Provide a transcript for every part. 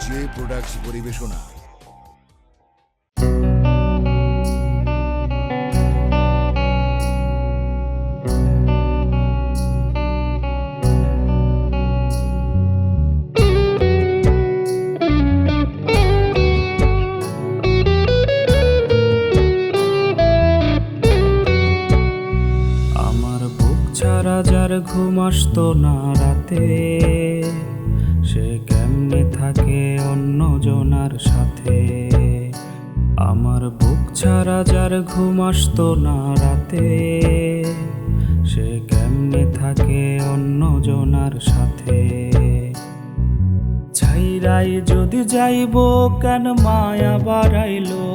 J products পরিবেশনা। যার ঘুম আসতো না রাতে, সে কেমনে থাকে অন্য জনার সাথে। আমার বুক ছাড়া যার ঘুম আসতো না রাতে, সে কেমনে থাকে অন্য জনার সাথে। ছাইরাই যদি যাইব কেন মায়া বাড়াইলো,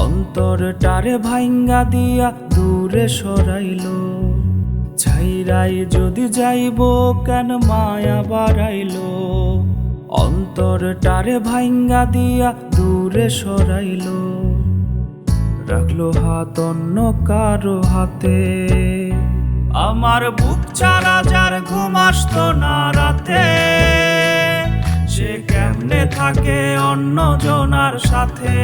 অন্তরটারে ভাইঙ্গা দিয়া দূরে সরাইলো। ছাইরাই যদি যাইব কেন মায়া বাড়াইলো, অন্তরটারে ভাইঙ্গা দিয়া দূরে সরাইলো। রাখলো হাত অন্য কারো হাতে, আমার বুক ছাড়া যার ঘুম আসতো না রাতে, সে কেমনে থাকে অন্য জনার সাথে।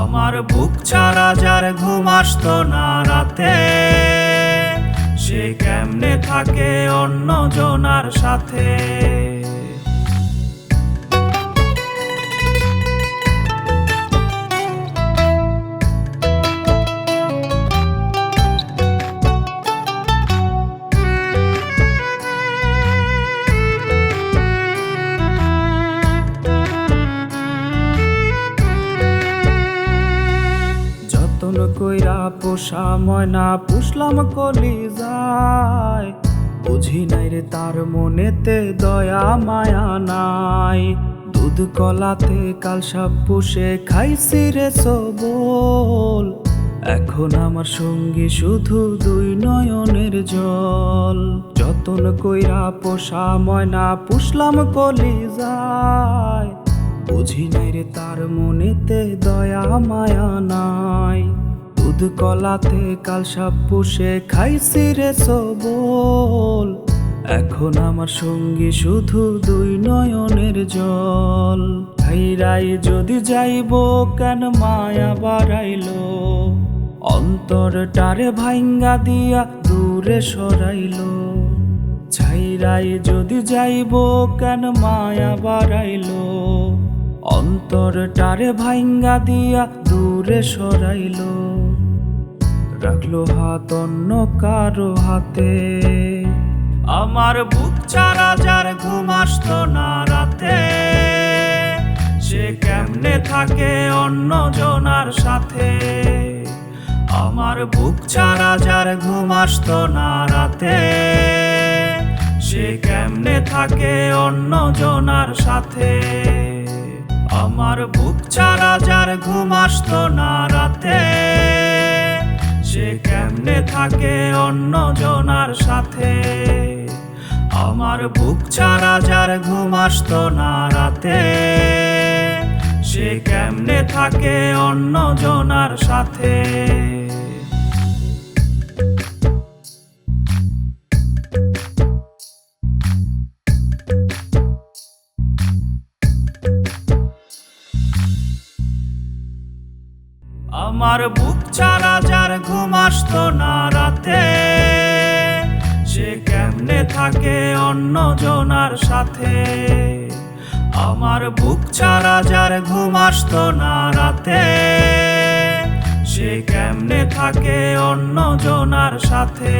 আমার বুক ছাড়া যার ঘুম আসতো না রাতে, সে কেমনে থাকে অন্য জনার সাথে। যতন কইরা পোষা ময়না পুষলাম কলিজায়, বুঝি নাই রে তার মনেতে দয়া মায়া নাই। দুধ কলাতে কালসাপ পুষে খাইছি রে সবল, এখন আমার সঙ্গী শুধু দুই নয়নের জল। যতন কইরা পোষা ময়না পুষলাম কলিজায়, বুঝি নাই রে তার মনেতে দয়া মায়া নাই। দুধ কলাতে কালসাপ পুষে খাইছি রে সবল, এখন আমার সঙ্গী শুধু দুই নয়নের জল। ছাইরাই যদি যাইব কেন মায়া বাড়াইলো, অন্তরটারে ভাইঙ্গা দিয়া দূরে সরাইলো। ছাইরাই যদি যাইব কেন মায়া বাড়াইলো, অন্তরটারে ভাইঙ্গা দিয়া দূরে সরাইলো। রাখলো হাত অন্য কারো হাতে, আমার বুক ছাড়া যার ঘুম আসতো না রাতে, সে কেমনে থাকে অন্য জনার সাথে। আমার বুক ছাড়া যার ঘুম আসতো না রাতে, সে কেমনে থাকে অন্য জনার সাথে। আমার বুক ছাড়া যার ঘুম আসতো না রাতে, সে কেমনে থাকে অন্য জনার সাথে। আমার বুক ছাড়া যার ঘুম আসতো না রাতে, সে কেমনে থাকে অন্য জনার সাথে। আমার বুক ছাড়া যার ঘুম আসতো না রাতে, সে কেমনে থাকে অন্য জনার সাথে। আমার বুক ছাড়া যার ঘুম আসতো না রাতে, সে কেমনে থাকে অন্য জনার সাথে।